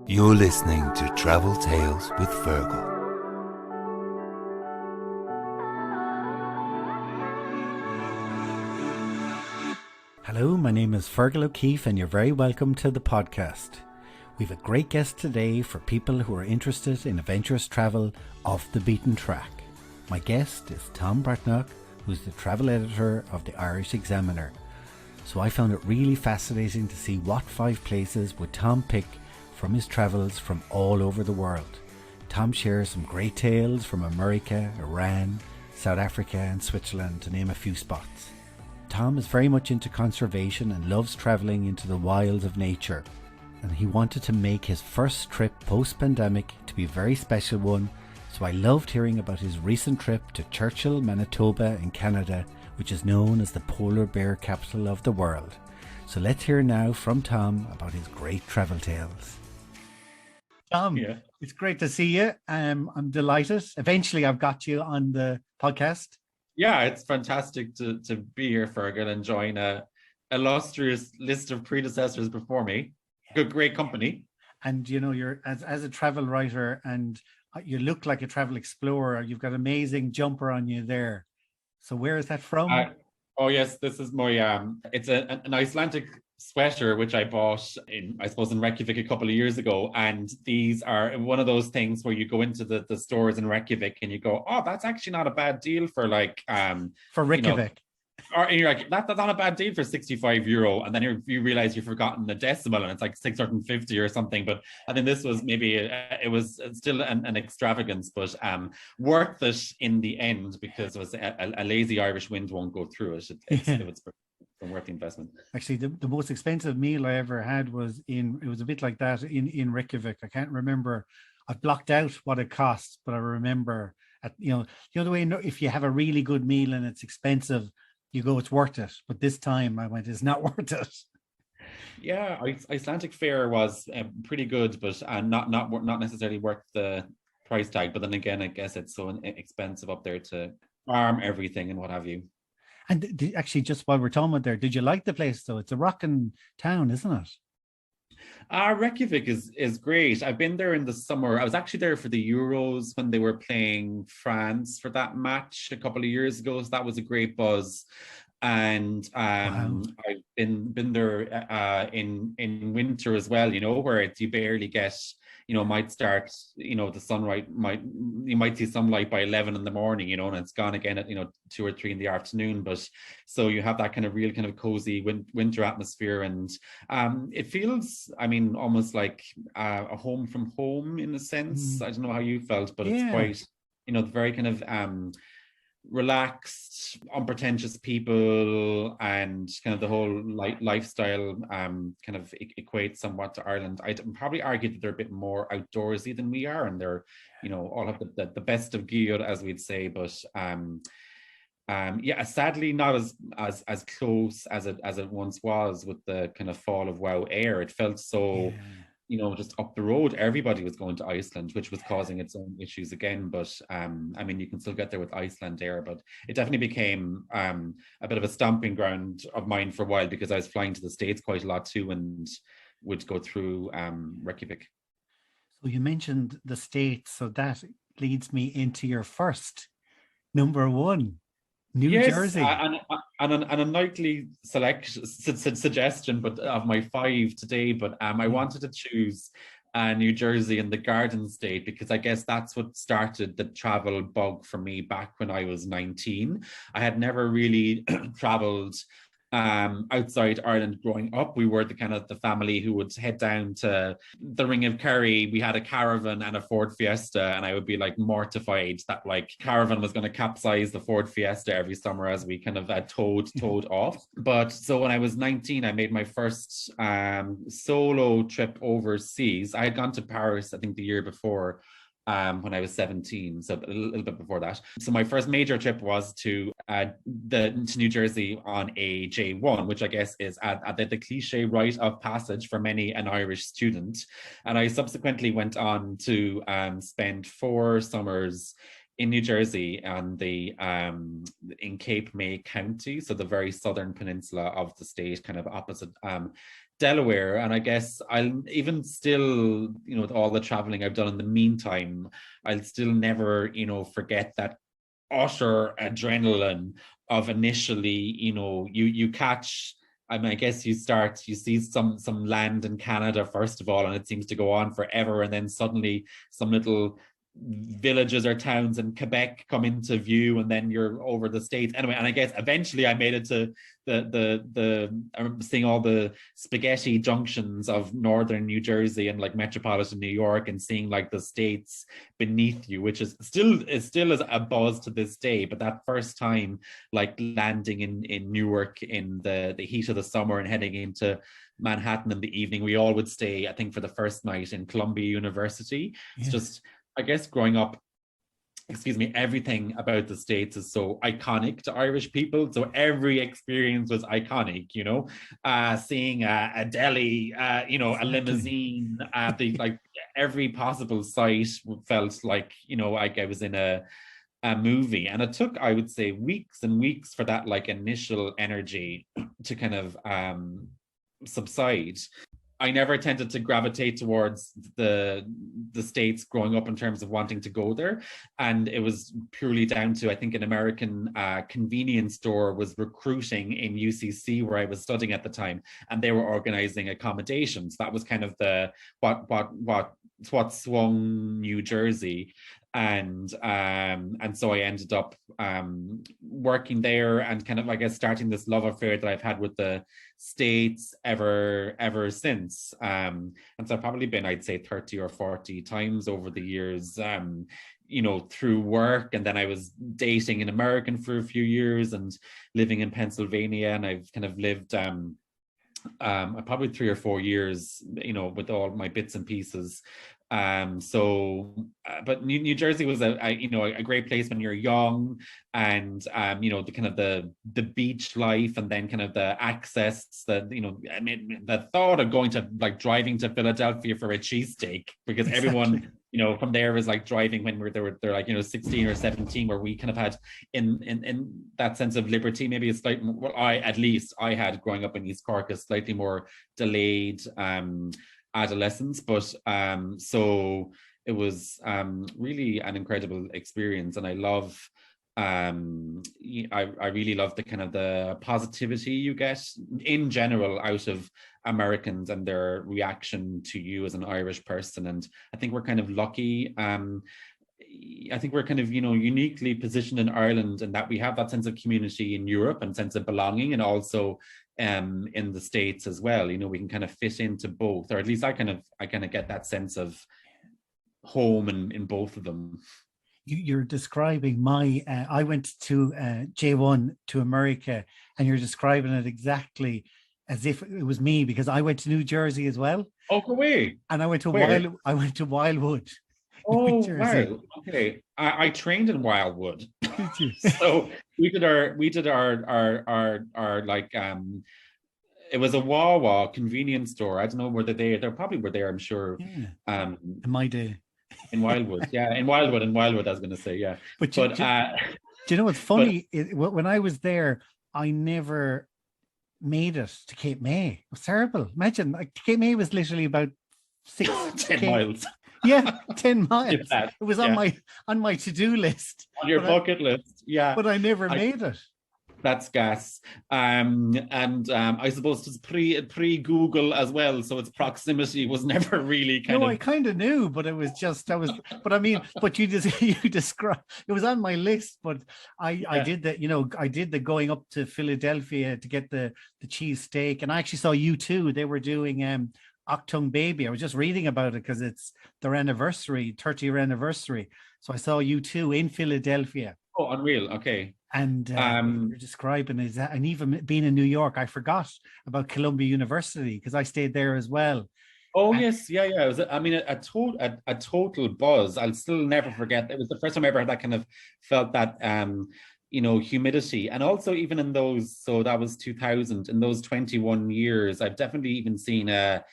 You're listening to Travel Tales with Fergal. Hello, my name is Fergal O'Keefe and you're very welcome to the podcast. We've a great guest today for people who are interested in adventurous travel off the beaten track. My guest is Thom Breathnach, who's the travel editor of the Irish Examiner. So I found it really fascinating to see what 5 places would Thom pick from his travels from all over the world. Thom shares some great tales from America, Iran, South Africa and Switzerland, to name a few spots. Thom is very much into conservation and loves travelling into the wilds of nature, and he wanted to make his first trip post-pandemic to be a very special one, so I loved hearing about his recent trip to Churchill, Manitoba in Canada, which is known as the polar bear capital of the world. So let's hear now from Thom about his great travel tales. Thom, It's great to see you. I'm delighted. Eventually I've got you on the podcast. Yeah, it's fantastic to be here, Fergal, and join a illustrious list of predecessors before me. Good, great company. And you know, you're as a travel writer, and you look like a travel explorer. You've got amazing jumper on you there. So where is that from? Oh yes, this is my it's an Icelandic sweater which I bought in Reykjavik a couple of years ago, and these are one of those things where you go into the stores in Reykjavik and you go, oh, that's actually not a bad deal for like for Reykjavik. Or you're like, that's not a bad deal for €65, and then you realize you've forgotten the decimal and it's like 650 or something. But I think this was maybe it was still an extravagance, but worth it in the end, because it was a lazy Irish wind won't go through it. It was worth the investment. Actually, the most expensive meal I ever had was it was a bit like that in Reykjavik. I can't remember. I've blocked out what it cost, but I remember the way if you have a really good meal and it's expensive, you go, it's worth it. But this time I went, it's not worth it. Yeah, Icelandic fare was pretty good, but not necessarily worth the price tag. But then again, I guess it's so expensive up there to farm everything and what have you. And actually, just while we're talking about there, did you like the place though? It's a rocking town, isn't it? Reykjavik is great. I've been there in the summer. I was actually there for the Euros when they were playing France for that match a couple of years ago. So that was a great buzz. And Wow. I've been there in winter as well, where you barely get, might start, the sunlight you might see sunlight by 11 in the morning, and it's gone again at 2 or 3 in the afternoon. But so you have that kind of real kind of cozy winter atmosphere, and it feels, almost like a home from home in a sense. I don't know how you felt, but It's quite, very kind of relaxed, unpretentious people, and kind of the whole lifestyle kind of equates somewhat to Ireland. I'd probably argue that they're a bit more outdoorsy than we are, and they're all have the best of gear, as we'd say, but sadly not as close as it once was with the kind of fall of WoW Air. It felt so just up the road, everybody was going to Iceland, which was causing its own issues again. But you can still get there with Iceland Air, but it definitely became a bit of a stomping ground of mine for a while, because I was flying to the States quite a lot too, and would go through Reykjavik. So you mentioned the States, so that leads me into your first number one, New Jersey. And a nightly suggestion, but of my 5 today. But I wanted to choose New Jersey and the Garden State, because I guess that's what started the travel bug for me back when I was 19. I had never really traveled outside Ireland growing up. We were the family who would head down to the Ring of Kerry. We had a caravan and a Ford Fiesta, and I would be like mortified that like caravan was going to capsize the Ford Fiesta every summer as we kind of towed off. But so when I was 19, I made my first solo trip overseas. I had gone to Paris, I think, the year before, when I was 17, so a little bit before that. So my first major trip was to New Jersey on a J1, which I guess is the cliche rite of passage for many an Irish student. And I subsequently went on to spend 4 summers in New Jersey and in Cape May County, so the very southern peninsula of the state, kind of opposite Delaware. And I guess I'll even still, with all the traveling I've done in the meantime, I'll still never, forget that utter adrenaline of initially, you catch. I mean, I guess you see some land in Canada first of all, and it seems to go on forever, and then suddenly some little villages or towns in Quebec come into view, and then you're over the States anyway. And I guess eventually I made it to I remember seeing all the spaghetti junctions of northern New Jersey and like metropolitan New York, and seeing like the States beneath you, which is still a buzz to this day. But that first time, like landing in Newark in the heat of the summer and heading into Manhattan in the evening, we all would stay, I think, for the first night in Columbia University. Yeah. It's just, I guess, growing up, everything about the States is so iconic to Irish people. So every experience was iconic, seeing a deli, exactly. A limousine, like every possible sight felt like, like I was in a movie. And it took, I would say, weeks and weeks for that like initial energy to kind of subside. I never tended to gravitate towards the States growing up in terms of wanting to go there. And it was purely down to, I think, an American convenience store was recruiting in UCC where I was studying at the time, and they were organizing accommodations. That was kind of what swung New Jersey. And so I ended up working there and kind of, I guess, starting this love affair that I've had with the States ever since. And so I've probably been, I'd say, 30 or 40 times over the years, through work. And then I was dating an American for a few years and living in Pennsylvania. And I've kind of lived probably 3 or 4 years, with all my bits and pieces. But New Jersey was a great place when you're young, and the kind of the beach life, and then kind of the access that, I mean, the thought of going to like driving to Philadelphia for a cheesesteak, because everyone from there was like driving when they're like 16 or 17, where we kind of had in that sense of liberty, maybe a slight, well, I had growing up in East Cork, a slightly more delayed adolescence, but so it was really an incredible experience. And I love I really love the kind of the positivity you get in general out of Americans and their reaction to you as an Irish person. And I think we're kind of lucky. I think we're kind of, uniquely positioned in Ireland, and that we have that sense of community in Europe and sense of belonging, and also in the States as well. We can kind of fit into both, or at least I kind of get that sense of home in both of them. You're describing my, I went to J1 to America, and you're describing it exactly as if it was me, because I went to New Jersey as well. Oh, go away. And I went to Wildwood. Oh, wow. Okay. I trained in Wildwood. So we did our like it was a Wawa convenience store. I don't know, they probably were there, I'm sure. Yeah. In my day. In Wildwood. Yeah, in Wildwood, I was gonna say, yeah. But do you know what's funny? When I was there, I never made it to Cape May. It was terrible. Imagine, like, Cape May was literally about 10 miles. Yeah, 10 miles. It was on my to-do list. On your bucket list, yeah. But I never made it. That's gas. I suppose it's pre-Google as well, so its proximity was never really I kind of knew, but it was just, but you describe, it was on my list, but I did that, I did the going up to Philadelphia to get the cheese steak, and I actually saw U2. They were doing Octung Baby. I was just reading about it because it's their 30-year anniversary. So I saw U2 in Philadelphia. Oh, unreal. Okay. And you're describing is that, and even being in New York, I forgot about Columbia University because I stayed there as well. Oh, yes. Yeah. It was, a total buzz. I'll still never forget. It was the first time I ever had that kind of felt that, humidity. And also even in those, so that was 2000, in those 21 years, I've definitely even seen a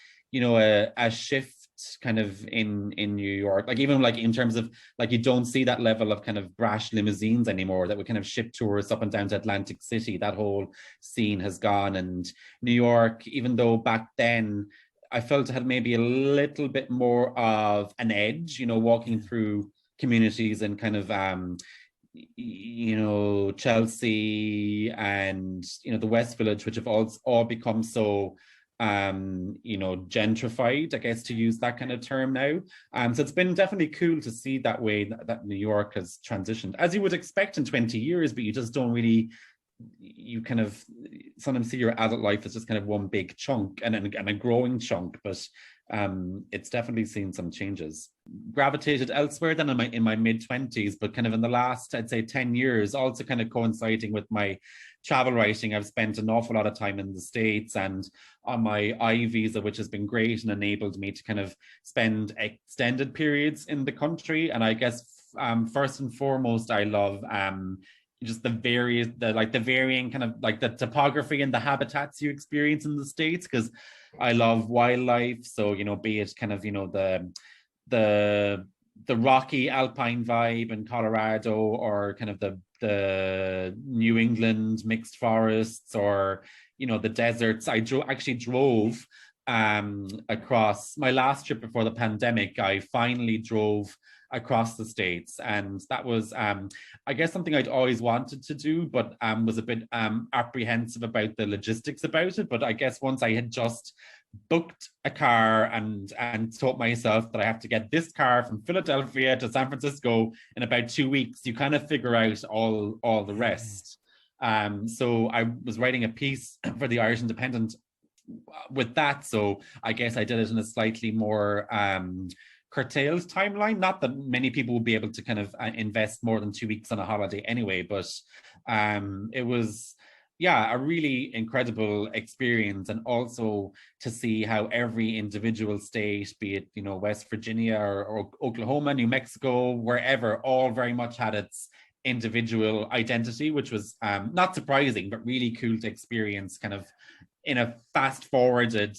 shift kind of in New York. Like even like in terms of like you don't see that level of kind of brash limousines anymore that would kind of ship tourists up and down to Atlantic City. That whole scene has gone. And New York, even though back then I felt it had maybe a little bit more of an edge, you know, walking through communities and kind of you know, Chelsea and, you know, the West Village, which have all become so you know, gentrified, I guess, to use that kind of term now. So it's been definitely cool to see that way that New York has transitioned, as you would expect in 20 years, but you just don't really, you kind of sometimes see your adult life as just kind of one big chunk and a growing chunk, but it's definitely seen some changes. Gravitated elsewhere than in my mid-20s, but kind of in the last, I'd say 10 years, also kind of coinciding with my travel writing, I've spent an awful lot of time in the States and on my I visa, which has been great and enabled me to kind of spend extended periods in the country. And I guess first and foremost, I love just the varying kind of like the topography and the habitats you experience in the States, because I love wildlife. So, you know, be it kind of, you know, the rocky alpine vibe in Colorado, or kind of the New England mixed forests, or, you know, the deserts. I actually drove across my last trip before the pandemic. I finally drove across the States, and that was I guess something I'd always wanted to do, but was a bit apprehensive about the logistics about it. But I guess once I had just booked a car and taught myself that I have to get this car from Philadelphia to San Francisco in about 2 weeks, you kind of figure out all the rest. So I was writing a piece for the Irish Independent with that, so I guess I did it in a slightly more curtailed timeline. Not that many people will be able to kind of invest more than 2 weeks on a holiday anyway, but it was, yeah, a really incredible experience. And also to see how every individual state, be it, you know, West Virginia or Oklahoma, New Mexico, wherever, all very much had its individual identity, which was not surprising, but really cool to experience kind of in a fast forwarded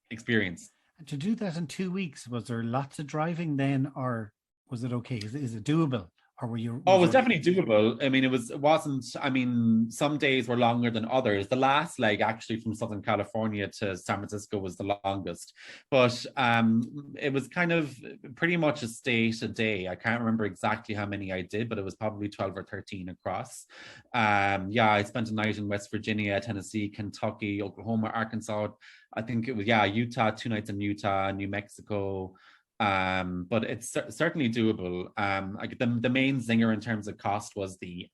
experience. And to do that in 2 weeks, was there lots of driving then, or was it okay? Is it doable? Or were you? Oh, it was definitely doable. I mean, it wasn't, I mean, some days were longer than others. The last leg actually from Southern California to San Francisco was the longest. But it was kind of pretty much a state a day. I can't remember exactly how many I did, but it was probably 12 or 13 across. Yeah, I spent a night in West Virginia, Tennessee, Kentucky, Oklahoma, Arkansas. I think it was, yeah, Utah, 2 nights in Utah, New Mexico. But it's certainly doable. Like the main zinger in terms of cost was the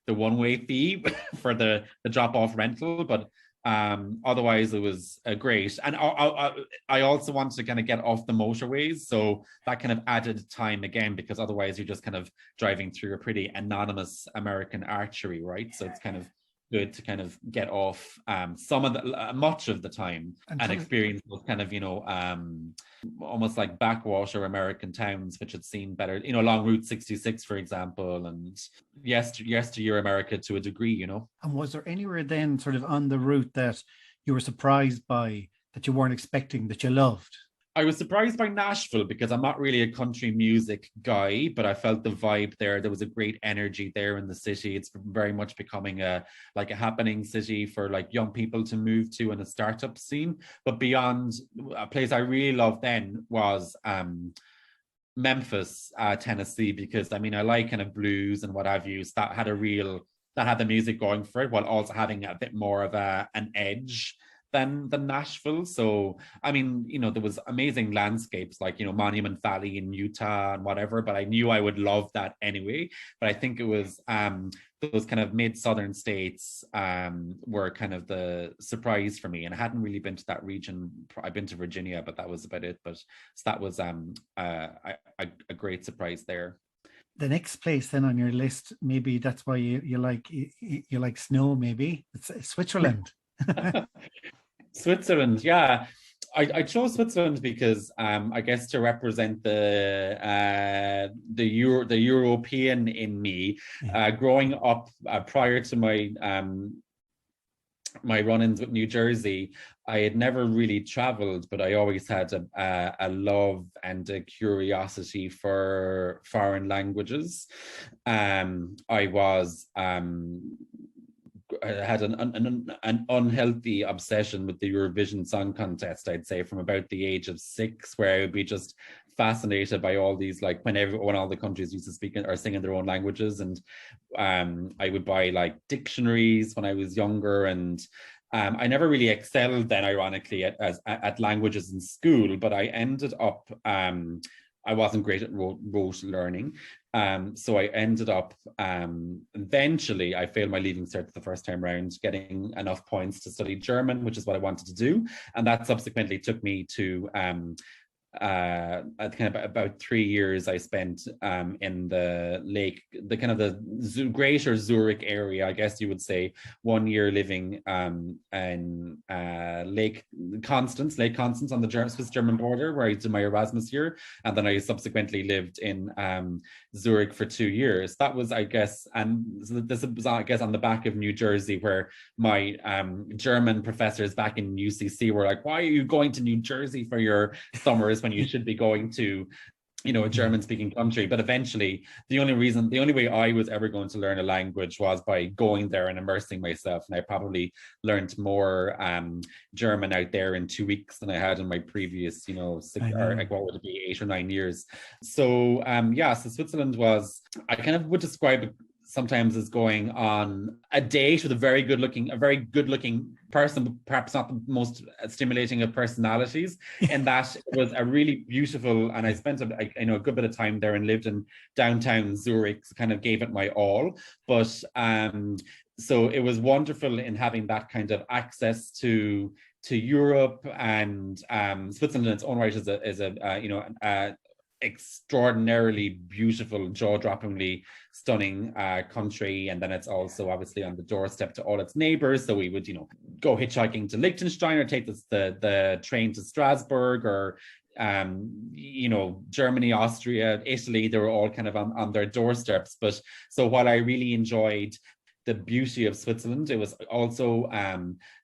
one-way fee for the drop-off rental, but otherwise it was great. And I also wanted to kind of get off the motorways, so that kind of added time again, because otherwise you're just kind of driving through a pretty anonymous American archery, right? So it's kind of good to kind of get off much of the time and experience those kind of, you know, almost like backwater American towns, which had seen better, you know, along Route 66, for example, and yesteryear America to a degree, you know. And was there anywhere then sort of on the route that you were surprised by, that you weren't expecting, that you loved? I was surprised by Nashville, because I'm not really a country music guy, but I felt the vibe there. There was a great energy there in the city. It's very much becoming a happening city for like young people to move to, in a startup scene. But beyond, a place I really loved then was Memphis, Tennessee, because I mean, I like kind of blues and what have you. So that had the music going for it, while also having a bit more of an edge than Nashville. So I mean, you know, there was amazing landscapes like, you know, Monument Valley in Utah and whatever, but I knew I would love that anyway. But I think it was those kind of mid-southern states were kind of the surprise for me, and I hadn't really been to that region. I've been to Virginia, but that was about it. But so that was a great surprise there. The next place then on your list, maybe that's why you like snow, maybe it's Switzerland. Switzerland, yeah. I chose Switzerland because I guess to represent the European in me. Growing up prior to my my run-ins with New Jersey, I had never really traveled, but I always had a love and a curiosity for foreign languages. I was I had an unhealthy obsession with the Eurovision Song Contest, I'd say, from about the age of 6, where I would be just fascinated by all these, like when all the countries used to speak or sing in their own languages. And I would buy like dictionaries when I was younger, and I never really excelled then, ironically, at languages in school, but I ended up I wasn't great at rote learning. So I ended up, eventually, I failed my Leaving Cert the first time round, getting enough points to study German, which is what I wanted to do. And that subsequently took me to about 3 years I spent in the kind of the greater Zurich area, I guess you would say. 1 year living in Lake Constance on the Swiss-German border, where I did my Erasmus year, and then I subsequently lived in Zurich for 2 years. That was, I guess, and this was, I guess, on the back of New Jersey, where my German professors back in UCC were like, "Why are you going to New Jersey for your summers when you should be going to, you know, a German-speaking country?" But eventually, the only way I was ever going to learn a language was by going there and immersing myself. And I probably learned more German out there in 2 weeks than I had in my previous, you know, like what would it be, 8 or 9 years. So so Switzerland was, I kind of would describe it sometimes as going on a date with a very good looking person, perhaps not the most stimulating of personalities, and that it was a really beautiful, and I spent a good bit of time there and lived in downtown Zurich, so kind of gave it my all. But so it was wonderful in having that kind of access to Europe, and Switzerland in its own right is a extraordinarily beautiful, jaw-droppingly stunning country. And then it's also obviously on the doorstep to all its neighbors, so we would, you know, go hitchhiking to Liechtenstein, or take the train to Strasbourg, or you know, Germany, Austria, Italy. They were all kind of on their doorsteps. But so while I really enjoyed the beauty of Switzerland, it was also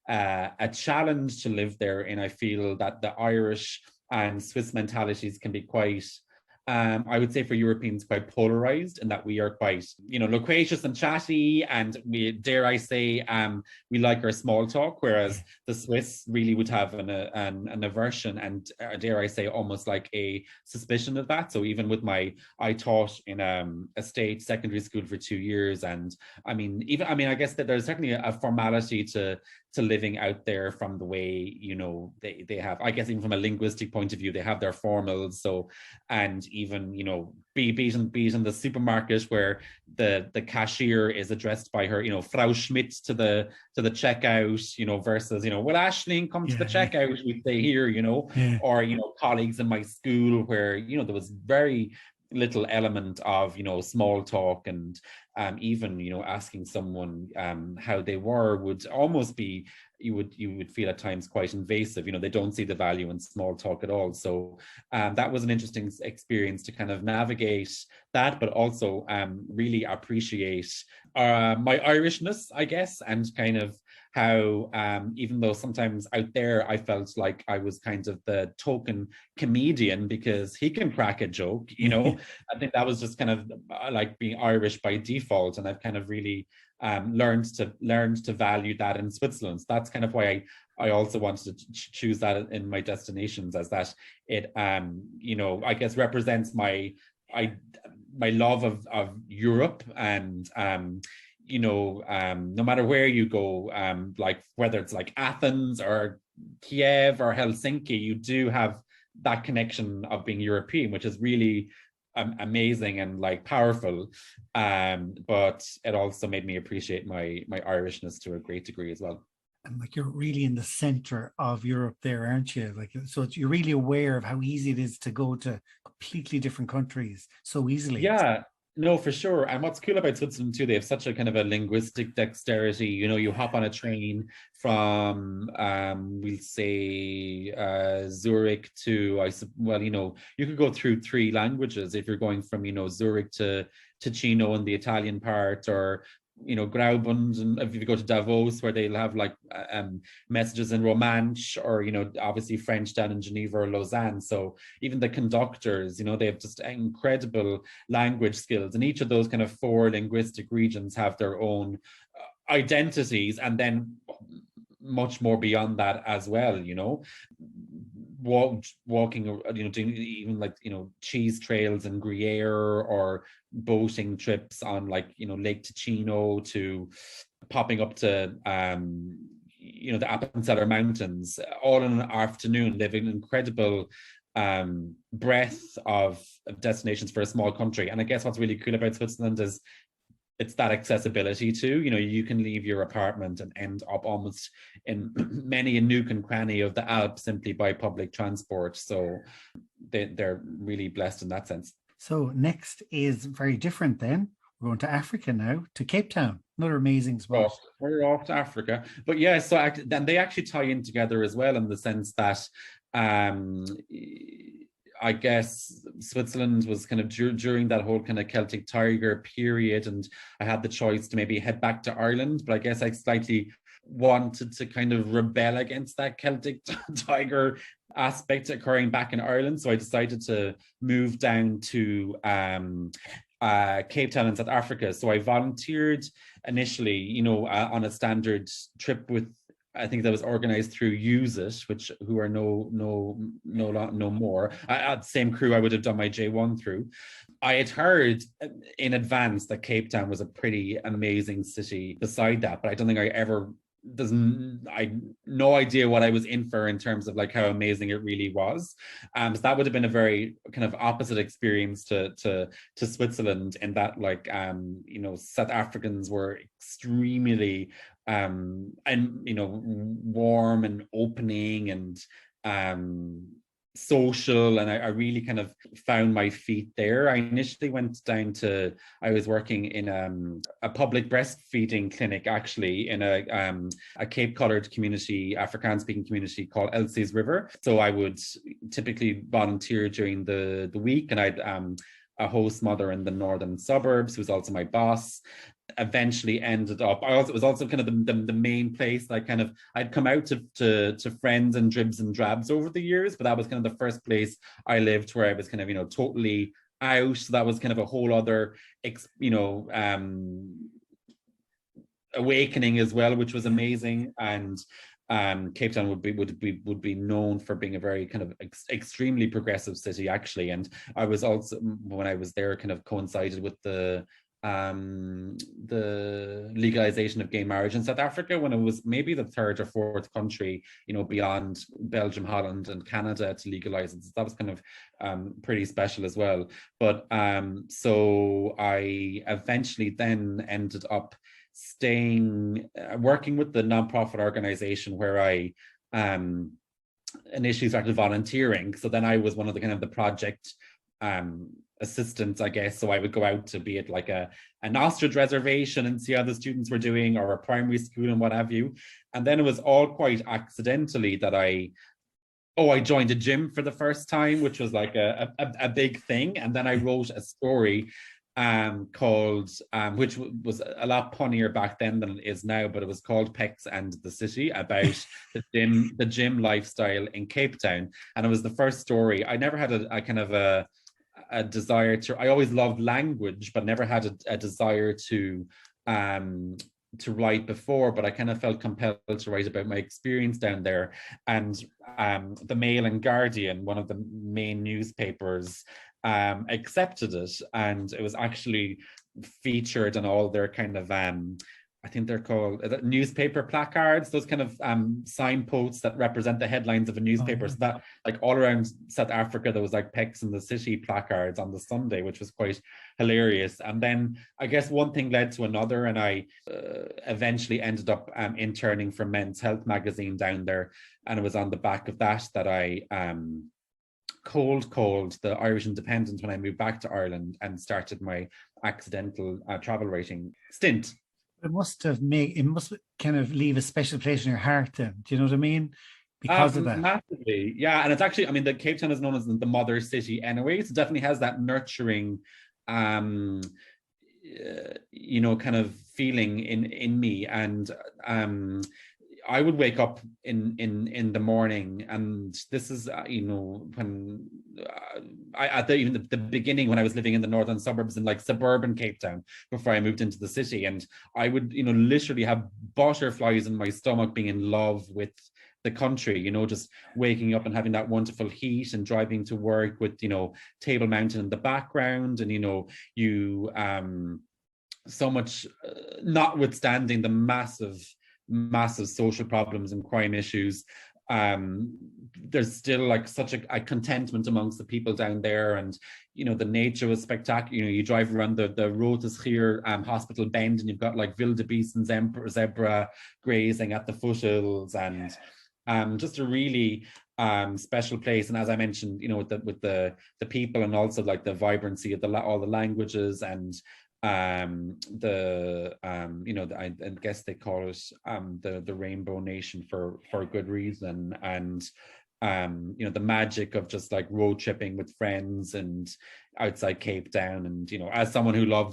a challenge to live there, and I feel that the Irish and Swiss mentalities can be quite, I would say for Europeans, quite polarized, in that we are quite, you know, loquacious and chatty, and we, dare I say, we like our small talk, whereas the Swiss really would have an aversion and, dare I say, almost like a suspicion of that. So even with I taught in a state secondary school for 2 years, and I guess that there's certainly a formality to living out there, from the way, you know, they have, I guess, even from a linguistic point of view, they have their formals. So, and even, you know, be it in the supermarket, where the cashier is addressed by her, you know, Frau Schmidt to the checkout, you know, versus, you know, "Well, Aisling, come to the checkout," we say here, you know. Or, you know, colleagues in my school, where, you know, there was very little element of, you know, small talk, and even, you know, asking someone how they were would almost be, you would feel at times quite invasive. You know, they don't see the value in small talk at all. So that was an interesting experience to kind of navigate that, but also really appreciate my Irishness, I guess, and kind of how even though sometimes out there I felt like I was kind of the token comedian because he can crack a joke, you know. I think that was just kind of like being Irish by default, and I've kind of really learned to value that in Switzerland. So that's kind of why I also wanted to choose that in my destinations, as that it you know, I guess represents my love of Europe. And you know, no matter where you go, like whether it's like Athens or Kiev or Helsinki, you do have that connection of being European, which is really amazing and like powerful. But it also made me appreciate my Irishness to a great degree as well. And like, you're really in the center of Europe there, aren't you? Like, so you're really aware of how easy it is to go to completely different countries so easily. Yeah. No, for sure. And what's cool about Switzerland too, they have such a kind of a linguistic dexterity. You know, you hop on a train from, we'll say, Zurich to, you know, you could go through 3 languages if you're going from, you know, Zurich to Ticino in the Italian part, or Graubund, and if you go to Davos, where they'll have like messages in Romansh, or obviously French down in Geneva or Lausanne. So even the conductors, they have just incredible language skills, and each of those kind of 4 linguistic regions have their own identities, and then much more beyond that as well. Walking, doing even like cheese trails in Gruyere, or boating trips on like Lake Ticino, to popping up to the Appenzeller Mountains, all in an afternoon, living incredible breadth of destinations for a small country. And I guess what's really cool about Switzerland is it's that accessibility too. You can leave your apartment and end up almost in many a nook and cranny of the Alps simply by public transport. So they're really blessed in that sense. So next is very different then. We're going to Africa now, to Cape Town, another amazing spot. We're off to Africa. But yeah, so then they actually tie in together as well, in the sense that I guess Switzerland was kind of during that whole kind of Celtic Tiger period, and I had the choice to maybe head back to Ireland, but I guess I slightly wanted to kind of rebel against that Celtic Tiger aspect occurring back in Ireland. So I decided to move down to Cape Town in South Africa. So I volunteered initially, on a standard trip with, I think that was organized through Use It, who are no more. Same crew I would have done my J1 through. I had heard in advance that Cape Town was a pretty amazing city beside that, but I don't think I no idea what I was in for in terms of like how amazing it really was. So that would have been a very kind of opposite experience to Switzerland, in that like South Africans were extremely and warm and opening and social, and I really kind of found my feet there. I initially went down I was working in a public breastfeeding clinic, actually, in a Cape Coloured community, Afrikaans speaking community called Elsie's River. So I would typically volunteer during the week, and I'd a host mother in the northern suburbs, who was also my boss. Eventually ended up, it was also kind of the main place that I'd come out to friends and dribs and drabs over the years, but that was kind of the first place I lived where I was kind of totally out. So that was kind of a whole other awakening as well, which was amazing. And Cape Town would be known for being a very kind of extremely progressive city, actually. And I was also, when I was there, kind of coincided with the legalization of gay marriage in South Africa, when it was maybe the 3rd or 4th country, beyond Belgium, Holland, and Canada to legalize it. So that was kind of pretty special as well. But so I eventually then ended up working with the nonprofit organization where I initially started volunteering. So then I was one of the kind of the project assistants, I guess. So I would go out to, be it like an ostrich reservation, and see how the students were doing, or a primary school and what have you. And then it was all quite accidentally that I joined a gym for the first time, which was like a big thing. And then I wrote a story called which was a lot punnier back then than it is now, but it was called Pecs and the City, about the gym lifestyle in Cape Town. And it was the first story. I never had a kind of a desire to, I always loved language, but never had a desire to write before, but I kind of felt compelled to write about my experience down there. And the Mail and Guardian, one of the main newspapers, accepted it, and it was actually featured on all their kind of I think they're called newspaper placards, those kind of signposts that represent the headlines of a newspaper. So that, like, all around South Africa, there was like Pecs in the City placards on the Sunday, which was quite hilarious. And then I guess one thing led to another, and I eventually ended up interning for Men's Health magazine down there. And it was on the back of that I cold called the Irish Independent when I moved back to Ireland and started my accidental travel writing stint. It must kind of leave a special place in your heart then. Do you know what I mean? Because of that. Massively. Yeah. And it's actually, I mean, the Cape Town is known as the mother city anyway. So it definitely has that nurturing, kind of feeling in me. And I would wake up in the morning, and this is when even the beginning, when I was living in the northern suburbs in like suburban Cape Town before I moved into the city, and I would literally have butterflies in my stomach being in love with the country, just waking up and having that wonderful heat and driving to work with Table Mountain in the background, and you so much, notwithstanding the massive social problems and crime issues, there's still like such a contentment amongst the people down there. And the nature was spectacular. You drive around the Rotes Hospital Bend, and you've got like wildebeest and zebra grazing at the foothills, and just a really special place. And as I mentioned, with the people, and also like the vibrancy of all the languages, and I guess they call it the Rainbow Nation for a good reason. And the magic of just like road tripping with friends and outside Cape Town. And as someone who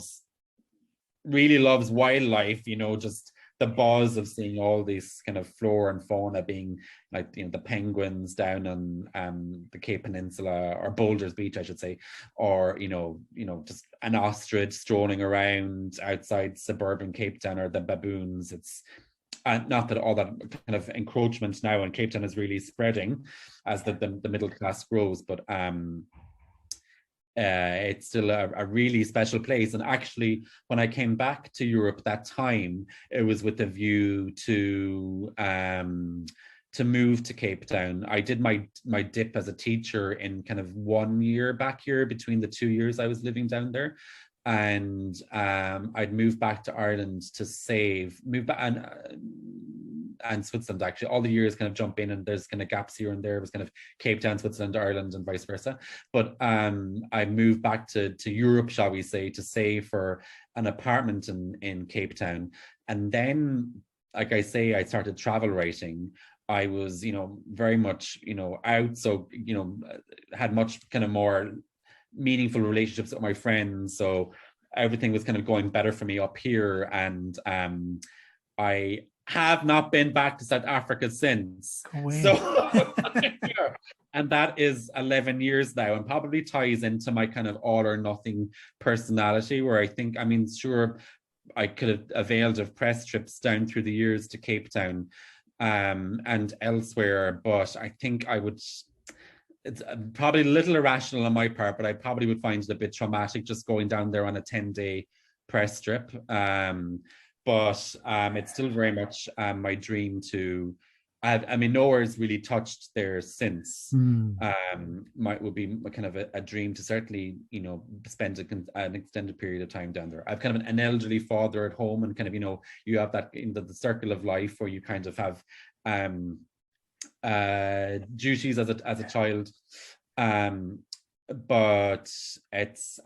really loves wildlife, just the buzz of seeing all these kind of flora and fauna, being like the penguins down on the Cape Peninsula, or Boulders Beach I should say, or just an ostrich strolling around outside suburban Cape Town, or the baboons. It's not that all that kind of encroachment now in Cape Town is really spreading as the middle class grows, but it's still a really special place. And actually, when I came back to Europe that time, it was with a view to move to Cape Town. I did my dip as a teacher in kind of 1 year back here between the 2 years I was living down there. And I'd moved back to Ireland to move back, and Switzerland, actually. All the years kind of jump in, and there's kind of gaps here and there. It was kind of Cape Town, Switzerland, Ireland, and vice versa. But I moved back to Europe, shall we say, to save for an apartment in Cape Town. And then, like I say, I started travel writing. I was, very much, out. So, had much kind of more meaningful relationships with my friends. So everything was kind of going better for me up here. And I have not been back to South Africa since. So and that is 11 years now, and probably ties into my kind of all or nothing personality, where I think, sure, I could have availed of press trips down through the years to Cape Town and elsewhere, but I think it's probably a little irrational on my part, but I probably would find it a bit traumatic just going down there on a 10-day press trip. But it's still very much my dream to. Nowhere's really touched there since. Would be kind of a dream to certainly, spend an extended period of time down there. I've kind of an elderly father at home, and kind of, you have that in the circle of life where you kind of have duties as a child, but it's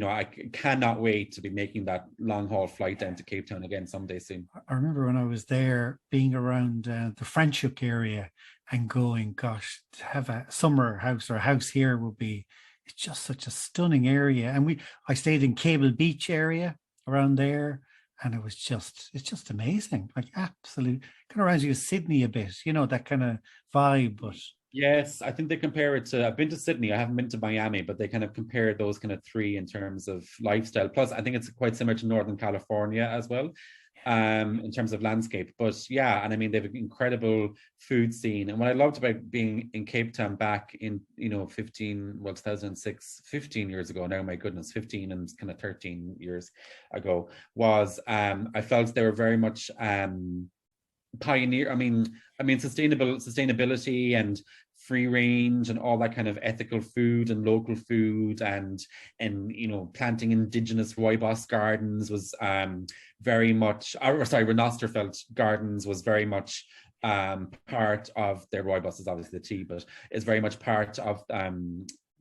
I cannot wait to be making that long haul flight down to Cape Town again someday soon. I remember when I was there, being around the Franschhoek area and going, gosh, to have a summer house or a house here it's just such a stunning area. And I stayed in Cable Beach area around there, and it's just amazing. Like, absolute, kind of reminds you of Sydney a bit, that kind of vibe. But yes, I think they compare it to, I've been to Sydney, I haven't been to Miami, but they kind of compare those kind of three in terms of lifestyle. Plus, I think it's quite similar to Northern California as well, in terms of landscape. But yeah, and they have an incredible food scene. And what I loved about being in Cape Town back in 2006, 15 years ago now, my goodness, 15 and kind of 13 years ago, was I felt they were very much pioneer. Sustainability and free range and all that kind of ethical food and local food, and planting indigenous rooibos gardens was very much, Renosterfeld gardens was very much part of their rooibos is obviously the tea, but is very much part of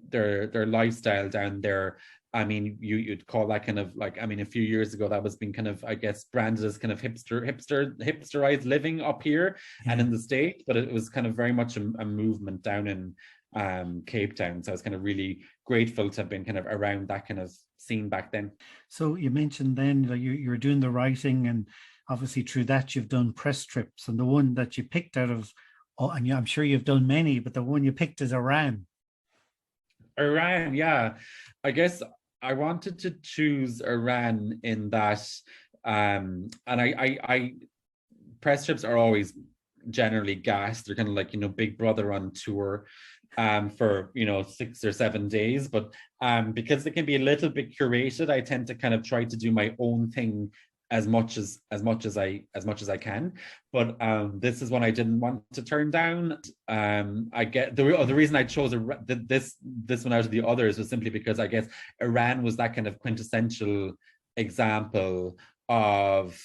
their lifestyle down there. You'd call that kind of like, a few years ago that was being kind of, I guess, branded as kind of hipsterized living up here and in the States, but it was kind of very much a movement down in Cape Town. So I was kind of really grateful to have been kind of around that kind of scene back then. So you mentioned then that you're doing the writing, and obviously through that you've done press trips, and the one that you picked out of, oh, and I'm sure you've done many, but the one you picked is Iran. Iran, yeah. I guess I wanted to choose Iran in that, and I press trips are always generally gas. They're kind of like, Big Brother on tour for 6 or 7 days. But because they can be a little bit curated, I tend to kind of try to do my own thing as much as I can. But this is one I didn't want to turn down. I get the reason I chose this one out of the others was simply because I guess Iran was that kind of quintessential example of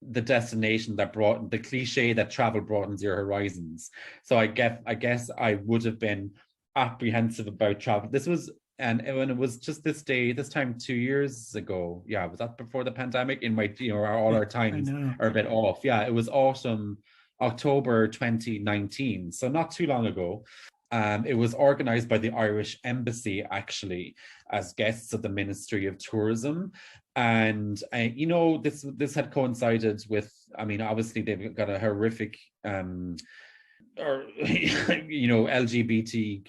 the destination that brought the cliche that travel broadens your horizons. So I guess I would have been apprehensive about travel. This was, and when it was just this time 2 years ago. Yeah, was that before the pandemic? In my, all our times are a bit off. Yeah, it was autumn, October 2019, so not too long ago. It was organized by the Irish Embassy, actually, as guests of the Ministry of Tourism. And, this had coincided with, I mean, obviously they've got a horrific, or, LGBT,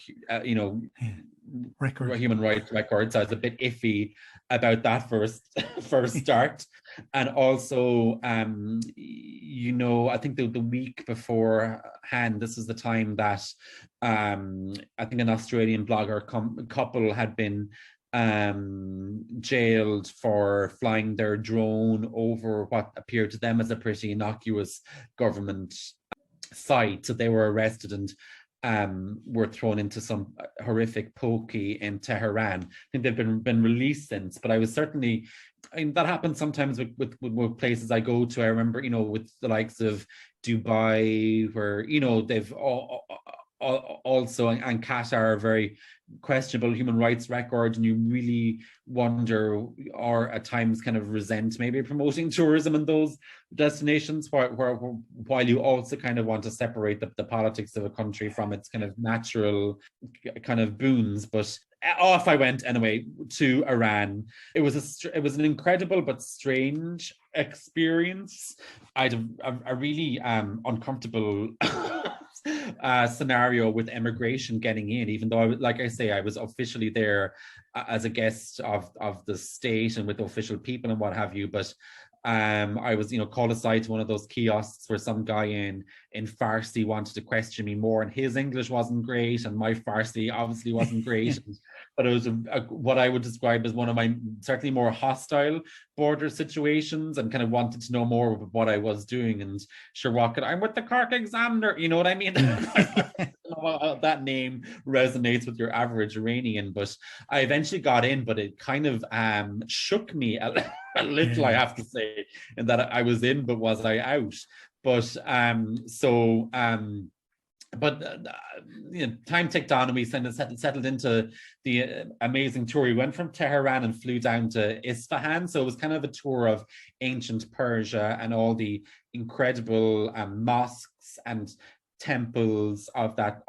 Record. human rights record. So I was a bit iffy about that first start. And also, I think the week beforehand, this is the time that I think an Australian blogger couple had been jailed for flying their drone over what appeared to them as a pretty innocuous government site. So they were arrested and were thrown into some horrific pokey in Tehran. I think they've been released since, but I was certainly, that happens sometimes with places I go to. I remember, with the likes of Dubai, where, they've also, and Qatar, are very questionable human rights record, and you really wonder, or at times kind of resent maybe promoting tourism in those destinations, while you also kind of want to separate the politics of a country from its kind of natural kind of boons. But off I went anyway to Iran. It was an incredible but strange experience. I had a really uncomfortable scenario with immigration getting in, even though I was officially there as a guest of the state and with official people and what have you. But I was, called aside to one of those kiosks where some guy in Farsi wanted to question me more, and his English wasn't great, and my Farsi obviously wasn't great. But it was what I would describe as one of my certainly more hostile border situations, and kind of wanted to know more about what I was doing. And sure, I'm with the Cork Examiner, you know what I mean? That name resonates with your average Iranian. But I eventually got in, but it kind of shook me a little, I have to say, in that I was in, but was I out? But time ticked on, and we settled into the amazing tour. We went from Tehran and flew down to Isfahan. So it was kind of a tour of ancient Persia and all the incredible mosques and temples of that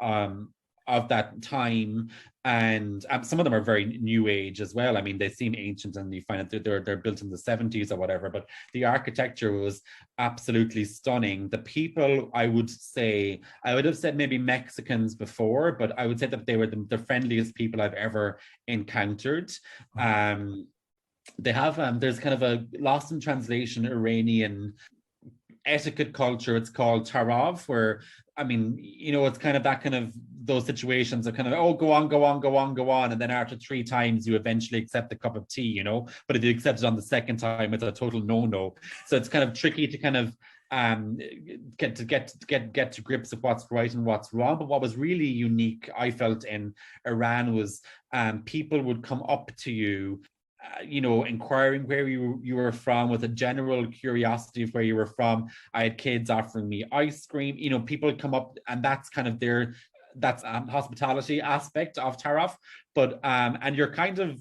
time. And some of them are very new age as well. I mean, they seem ancient, and you find that they're built in the 70s or whatever, but the architecture was absolutely stunning. The people, I would have said maybe Mexicans before, but I would say that they were the friendliest people I've ever encountered. They have, there's kind of a lost in translation Iranian etiquette culture. It's called Tarav, where, I mean, it's kind of that kind of, those situations are kind of, oh, go on. And then after 3 times, you eventually accept the cup of tea, but if you accept it on the second time, it's a total no. So it's kind of tricky to kind of get to grips with what's right and what's wrong. But what was really unique, I felt, in Iran was people would come up to you, inquiring where you were from, with a general curiosity of where you were from. I had kids offering me ice cream. People would come up, and that's kind of that's hospitality aspect of Taraf. But and you're kind of,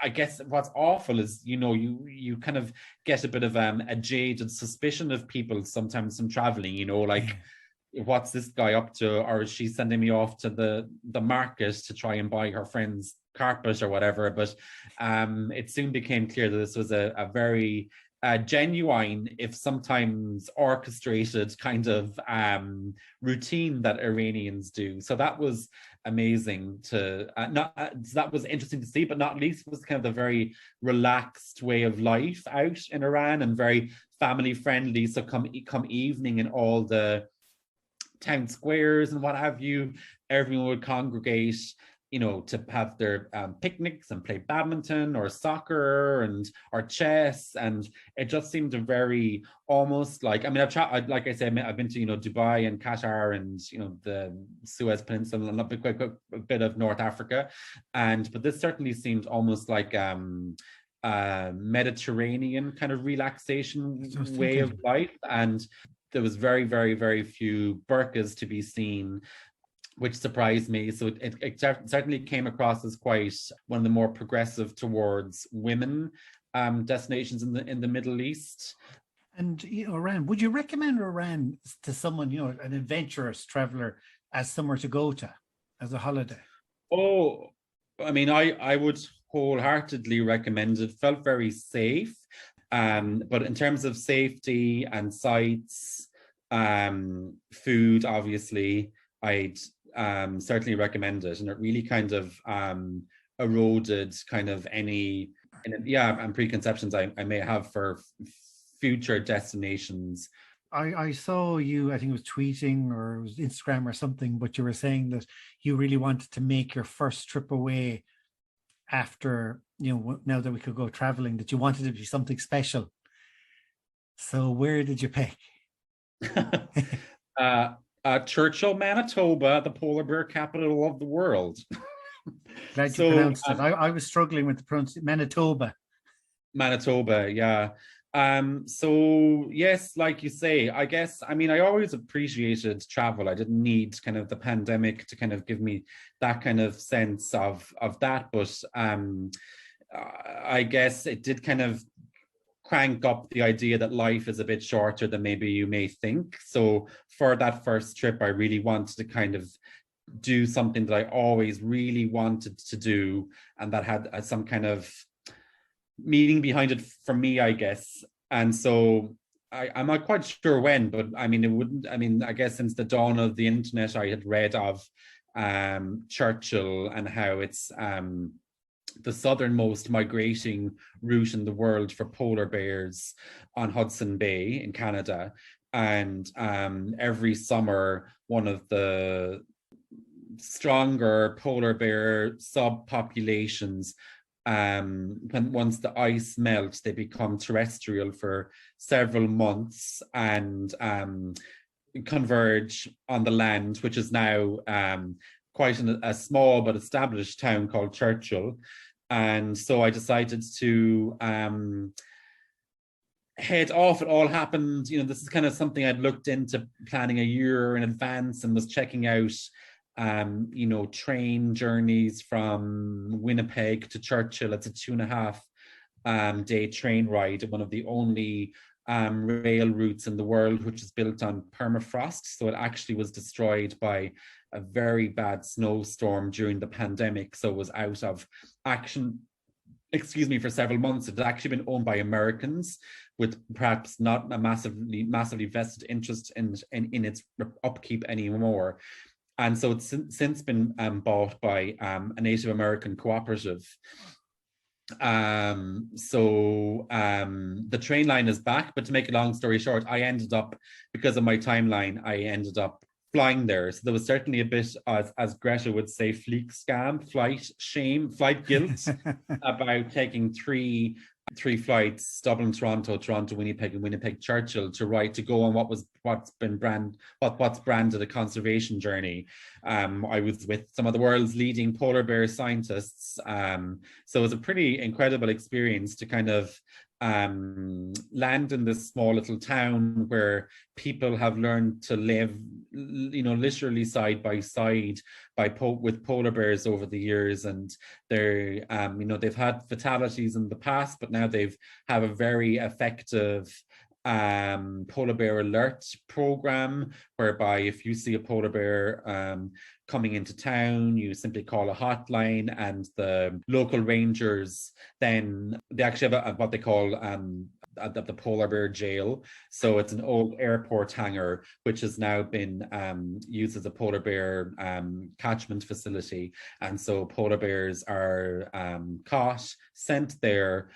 I guess what's awful is, you kind of get a bit of a jaded suspicion of people sometimes from traveling, what's this guy up to, or is she sending me off to the market to try and buy her friend's carpet or whatever. But it soon became clear that this was a very genuine, if sometimes orchestrated, kind of routine that Iranians do. So that was amazing to that was interesting to see, but not least was kind of the very relaxed way of life out in Iran, and very family friendly. So come evening in all the town squares and what have you, everyone would congregate, you know, to have their picnics and play badminton or soccer or chess. And it just seemed a very, almost like, I mean, like I said, I've been to, you know, Dubai and Qatar and, you know, the Suez Peninsula and a bit of North Africa. But this certainly seemed almost like Mediterranean kind of relaxation way of life. And there was very, very, very few burqas to be seen, which surprised me. So it certainly came across as quite one of the more progressive towards women destinations in the Middle East. And, you know, Iran, would you recommend Iran to someone, you know, an adventurous traveler, as somewhere to go to as a holiday? Oh, I mean, I would wholeheartedly recommend it. Felt very safe. But in terms of safety and sites, food, obviously, I'd certainly recommend it. And it really kind of eroded kind of any preconceptions I may have for future destinations. I saw you, I think it was tweeting or it was Instagram or something, but you were saying that you really wanted to make your first trip away after, you know, now that we could go traveling, that you wanted it to be something special. So where did you pick? Churchill, Manitoba, the polar bear capital of the world. Glad you pronounced it. I was struggling with the pronunciation. Manitoba, yeah. So yes, like you say, I guess, I mean, I always appreciated travel. I didn't need kind of the pandemic to kind of give me that kind of sense of that, but I guess it did kind of crank up the idea that life is a bit shorter than maybe you may think. So for that first trip, I really wanted to kind of do something that I always really wanted to do, and that had some kind of meaning behind it for me, I guess. And so I'm not quite sure when, but I mean, I guess since the dawn of the internet, I had read of Churchill and how it's the southernmost migrating route in the world for polar bears on Hudson Bay in Canada. And every summer, one of the stronger polar bear subpopulations, once the ice melts, they become terrestrial for several months and converge on the land, which is now quite a small but established town called Churchill. And so I decided to head off. It all happened, you know, this is kind of something I'd looked into planning a year in advance, and was checking out you know, train journeys from Winnipeg to Churchill. It's a 2.5 day train ride, one of the only rail routes in the world which is built on permafrost. So it actually was destroyed by a very bad snowstorm during the pandemic, so it was out of action, for several months. It had actually been owned by Americans, with perhaps not a massively vested interest in its upkeep anymore. And so it's since been bought by a Native American cooperative. So the train line is back, but to make a long story short, I ended up, because of my timeline, I ended up flying there. So there was certainly a bit, as Greta would say, fleek scam, flight shame, flight guilt about taking three flights: Dublin, Toronto, Winnipeg, and Winnipeg, Churchill, to go on what's branded a conservation journey. I was with some of the world's leading polar bear scientists. So it was a pretty incredible experience to kind of land in this small little town where people have learned to live, you know, literally side by side with polar bears over the years. And they're you know, they've had fatalities in the past, but now have a very effective polar bear alert program, whereby if you see a polar bear coming into town, you simply call a hotline, and the local rangers, then they actually have what they call the polar bear jail. So it's an old airport hangar which has now been used as a polar bear catchment facility, and so polar bears are caught, sent there,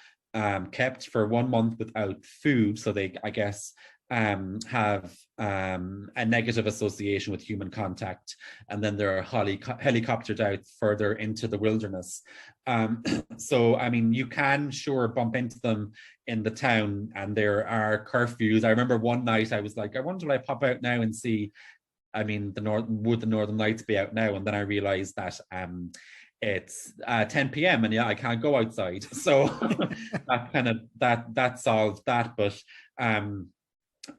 kept for 1 month without food, so they, I guess, have a negative association with human contact, and then they're helicoptered out further into the wilderness. So, I mean, you can sure bump into them in the town, and there are curfews. I remember one night I was like, I wonder will I pop out now and see, I mean, would the Northern Lights be out now? And then I realized that it's 10 p.m. and yeah, I can't go outside. So that solved that. But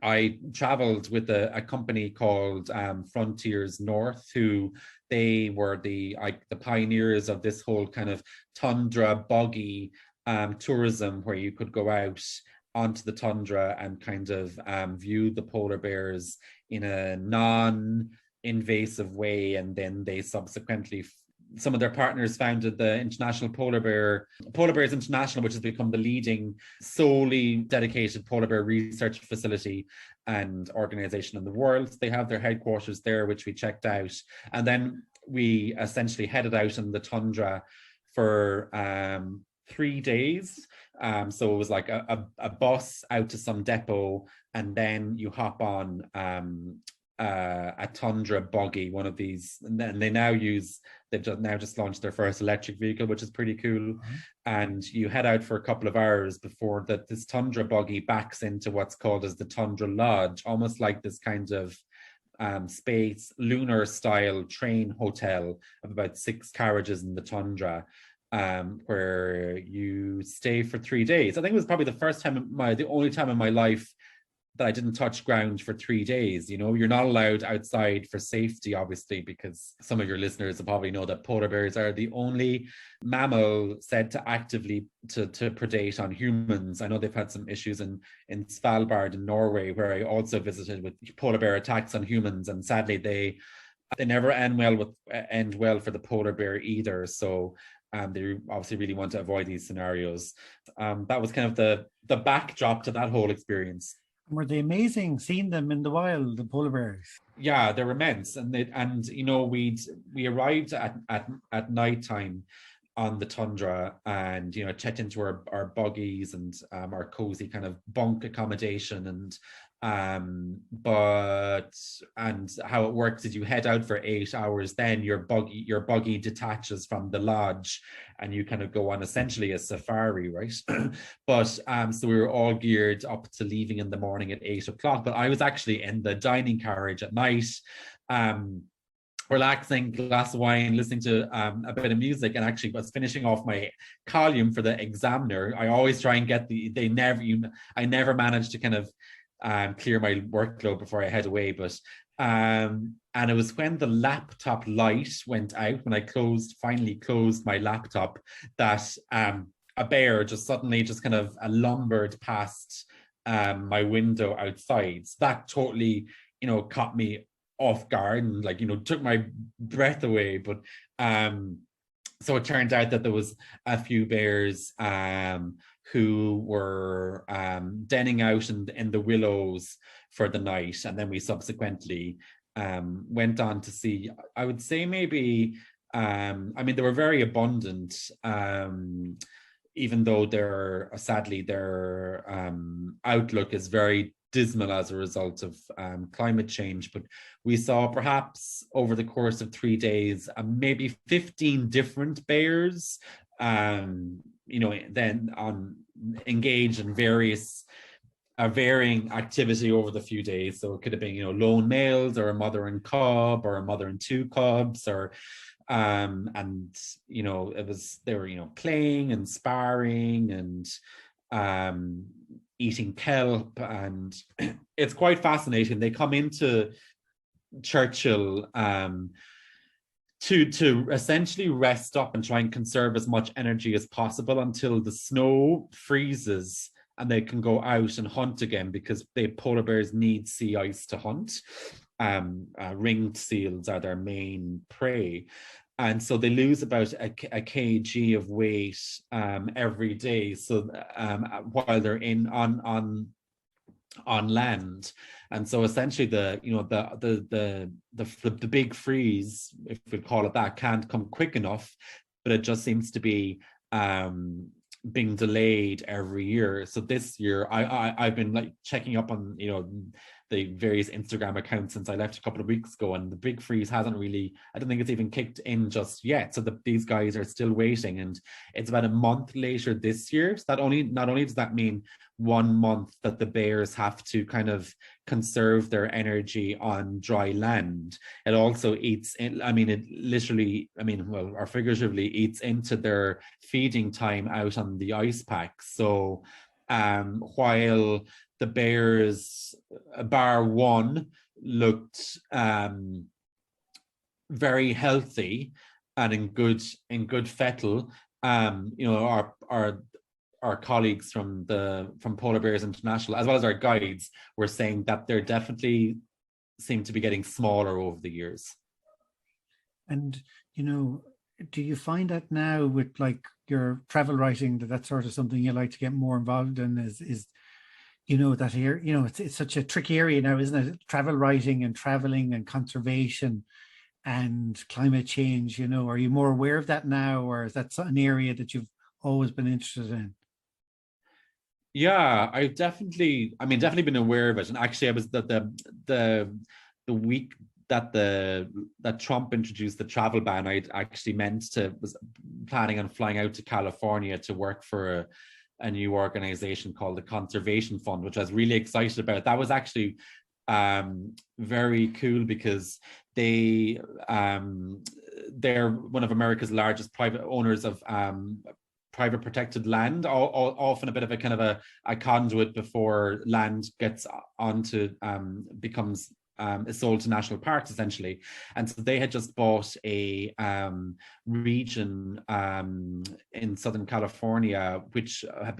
I traveled with a company called Frontiers North, who they were the pioneers of this whole kind of tundra boggy tourism, where you could go out onto the tundra and kind of view the polar bears in a non-invasive way. And then they subsequently, some of their partners founded the International Polar Bears International, which has become the leading solely dedicated polar bear research facility and organization in the world. They have their headquarters there, which we checked out. And then we essentially headed out in the tundra for 3 days. So it was like a bus out to some depot, and then you hop on a tundra buggy, one of these, and then they've now just launched their first electric vehicle, which is pretty cool. Mm-hmm. And you head out for a couple of hours before this tundra buggy backs into what's called as the Tundra Lodge, almost like this kind of space lunar style train hotel of about 6 carriages in the tundra, where you stay for 3 days. I think it was probably the only time in my life that I didn't touch ground for 3 days. You know, you're not allowed outside for safety, obviously, because some of your listeners will probably know that polar bears are the only mammal said to actively to predate on humans. I know they've had some issues in Svalbard in Norway, where I also visited, with polar bear attacks on humans, and sadly they never end well for the polar bear either. So they obviously really want to avoid these scenarios. That was kind of the backdrop to that whole experience. Were they amazing seeing them in the wild, the polar bears? Yeah, they're immense. And you know, we arrived at nighttime on the tundra, and you know, checked into our buggies and our cozy kind of bunk accommodation, and how it works is you head out for 8 hours, then your buggy detaches from the lodge, and you kind of go on essentially a safari, right? But so we were all geared up to leaving in the morning at 8 o'clock, but I was actually in the dining carriage at night, relaxing, glass of wine, listening to a bit of music, and actually was finishing off my column for the Examiner. I always try and get I never managed to kind of clear my workload before I head away. But and it was when the laptop light went out, when I finally closed my laptop, that a bear just suddenly kind of lumbered past my window outside. So that totally, you know, caught me off guard and, like, you know, took my breath away. But so it turned out that there was a few bears who were denning out in the willows for the night. And then we subsequently went on to see, I would say maybe, I mean, they were very abundant, even though sadly their outlook is very dismal as a result of climate change. But we saw, perhaps over the course of 3 days, maybe 15 different bears, you know, then engaged in varying activity over the few days. So it could have been, you know, lone males, or a mother and cub, or a mother and 2 cubs, or and you know, they were, you know, playing and sparring and eating kelp. And it's quite fascinating. They come into Churchill to essentially rest up and try and conserve as much energy as possible until the snow freezes and they can go out and hunt again because polar bears need sea ice to hunt. Ringed seals are their main prey. And so they lose about a kg of weight every day. So while they're on land. And so essentially the big freeze, if we call it that, can't come quick enough, but it just seems to be being delayed every year. So this year I've been like checking up on the various Instagram accounts since I left a couple of weeks ago, and the big freeze hasn't really, I don't think it's even kicked in just yet. So these guys are still waiting, and it's about a month later this year. So not only does that mean 1 month that the bears have to kind of conserve their energy on dry land, it also eats in, or figuratively eats into their feeding time out on the ice packs. So while the bears, bar one, looked very healthy and in good fettle, our colleagues from Polar Bears International, as well as our guides, were saying that they're definitely seem to be getting smaller over the years. And do you find that now with like your travel writing, that that's sort of something you like to get more involved in? Is that here, it's such a tricky area now, isn't it? Travel writing and traveling and conservation and climate change. Are you more aware of that now, or is that an area that you've always been interested in? Yeah, I've definitely been aware of it. And actually, I was the week that Trump introduced the travel ban, I actually was planning on flying out to California to work for a new organization called the Conservation Fund, which I was really excited about. That was actually very cool because they're one of America's largest private owners of private protected land, often a bit of a kind of a conduit before land gets onto becomes is sold to national parks, essentially. And so they had just bought a region in Southern California, which had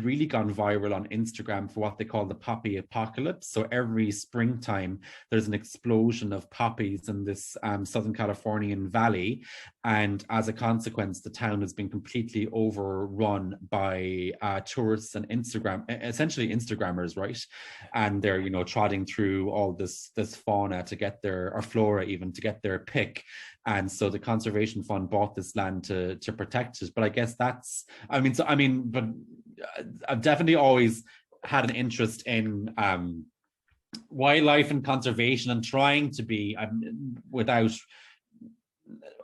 really gone viral on Instagram for what they call the poppy apocalypse. So every springtime, there's an explosion of poppies in this Southern Californian valley. And as a consequence, the town has been completely overrun by tourists and essentially Instagrammers, right? And they're, trotting through all this fauna to get or flora even, to get their pick. And so the Conservation Fund bought this land to protect it. But I guess but I've definitely always had an interest in wildlife and conservation, and trying to be, without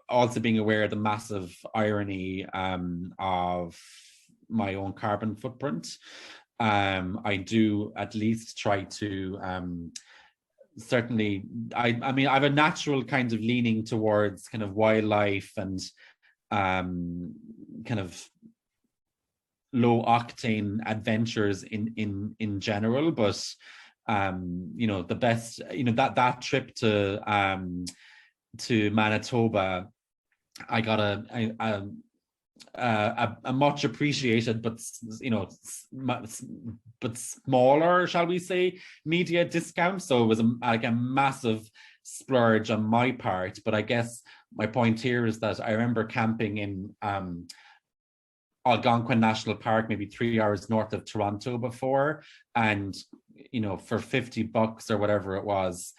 also being aware of the massive irony of my own carbon footprint. I do at least try to certainly, I have a natural kind of leaning towards kind of wildlife and kind of low octane adventures in general, but the best, that trip to Manitoba, I got a much appreciated but smaller, shall we say, media discount. So it was a massive splurge on my part. But I guess my point here is that I remember camping in Algonquin National Park, maybe 3 hours north of Toronto before, and for $50 or whatever it was,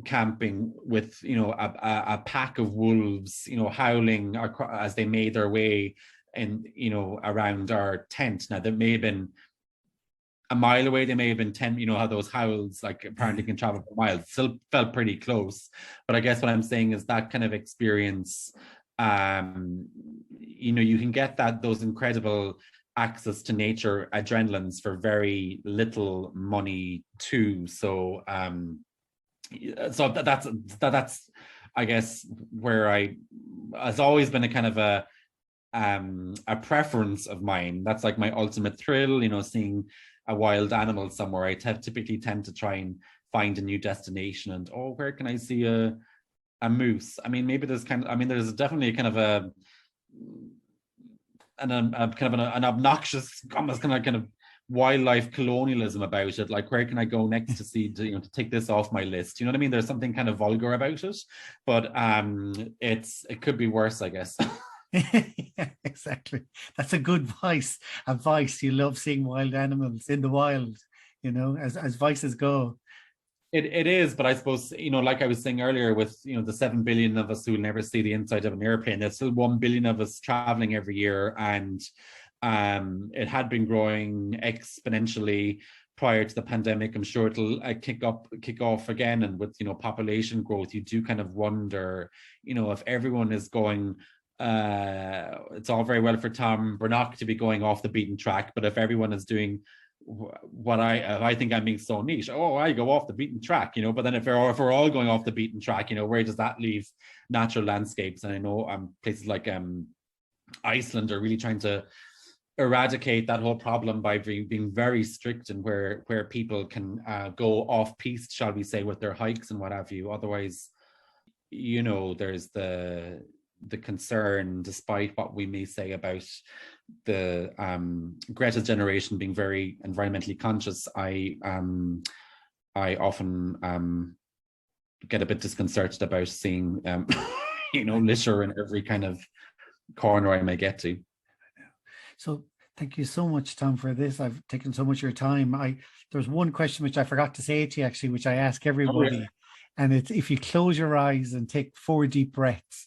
camping with a pack of wolves howling as they made their way in around our tent. Now, that may have been a mile away, they may have been 10, how those howls like apparently can travel for miles. Still felt pretty close. But I guess what I'm saying is that kind of experience, you can get those incredible access to nature adrenalines for very little money too. So that's I guess where has always been a kind of a preference of mine. That's like my ultimate thrill, seeing a wild animal somewhere. I typically tend to try and find a new destination, and where can I see a moose? Maybe there's there's definitely kind of kind of an obnoxious, almost kind of wildlife colonialism about it. Like, where can I go next to see, to take this off my list? You know what I mean? There's something kind of vulgar about it, but it could be worse, I guess. Yeah, exactly. That's a good vice. A vice. You love seeing wild animals in the wild, as vices go. It is, but I suppose, like I was saying earlier, with the 7 billion of us who will never see the inside of an airplane, there's still 1 billion of us traveling every year, and it had been growing exponentially prior to the pandemic. I'm sure it'll kick off again, and with population growth, you do kind of wonder, if everyone is going. It's all very well for Thom Breathnach to be going off the beaten track, but if everyone is doing what I think I'm being so niche, I go off the beaten track, but then if we're all going off the beaten track, where does that leave natural landscapes? And I know places like Iceland are really trying to eradicate that whole problem by being very strict in where people can go off piste, shall we say, with their hikes and what have you. Otherwise, there's the concern, despite what we may say about the Greta's generation being very environmentally conscious, I often get a bit disconcerted about seeing litter in every kind of corner I may get to. So thank you so much, Thom, for this. I've taken so much of your time. There's one question which I forgot to say to you, actually, which I ask everybody. Oh, yeah. And it's, if you close your eyes and take 4 deep breaths,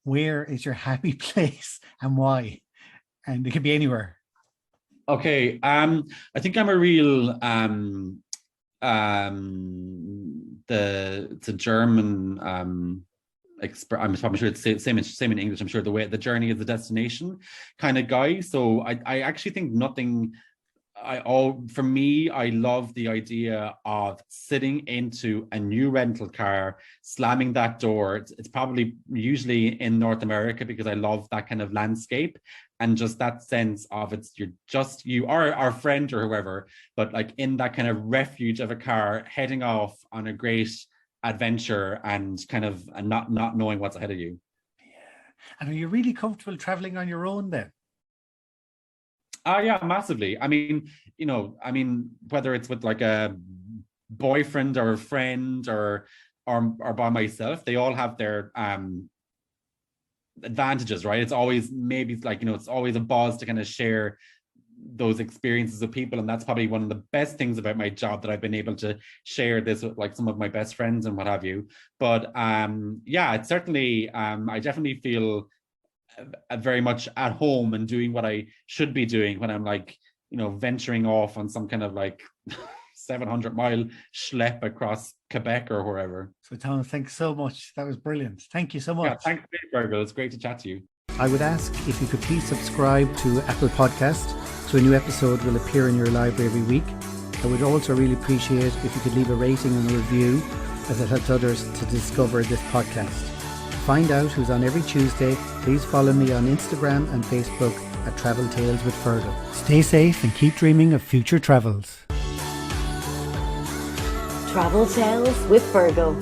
where is your happy place and why? And it could be anywhere. Okay. I think I'm a real the German I'm probably sure it's same in English. I'm sure the journey is the destination kind of guy. So I actually think nothing. For me, I love the idea of sitting into a new rental car, slamming that door. It's probably usually in North America, because I love that kind of landscape and just that sense of you are our friend or whoever, but like in that kind of refuge of a car, heading off on a great adventure and not knowing what's ahead of you. Yeah. And are you really comfortable traveling on your own then? Yeah, massively. I mean, whether it's with like a boyfriend or a friend or by myself, they all have their advantages, right? It's always it's always a buzz to kind of share those experiences with people, and that's probably one of the best things about my job, that I've been able to share this with like some of my best friends and what have you. But it's certainly I definitely feel very much at home and doing what I should be doing when I'm venturing off on some kind of 700-mile schlep across Quebec or wherever. So Thom, thanks so much. That was brilliant. Thank you so much. Yeah, thanks, Virgil. It's great to chat to you. I would ask if you could please subscribe to Apple Podcast so a new episode will appear in your library every week. I would also really appreciate if you could leave a rating and a review, as it helps others to discover this podcast. To find out who's on every Tuesday, please follow me on Instagram and Facebook at Travel Tales with Fergal. Stay safe and keep dreaming of future travels. Travel Tales with Fergal.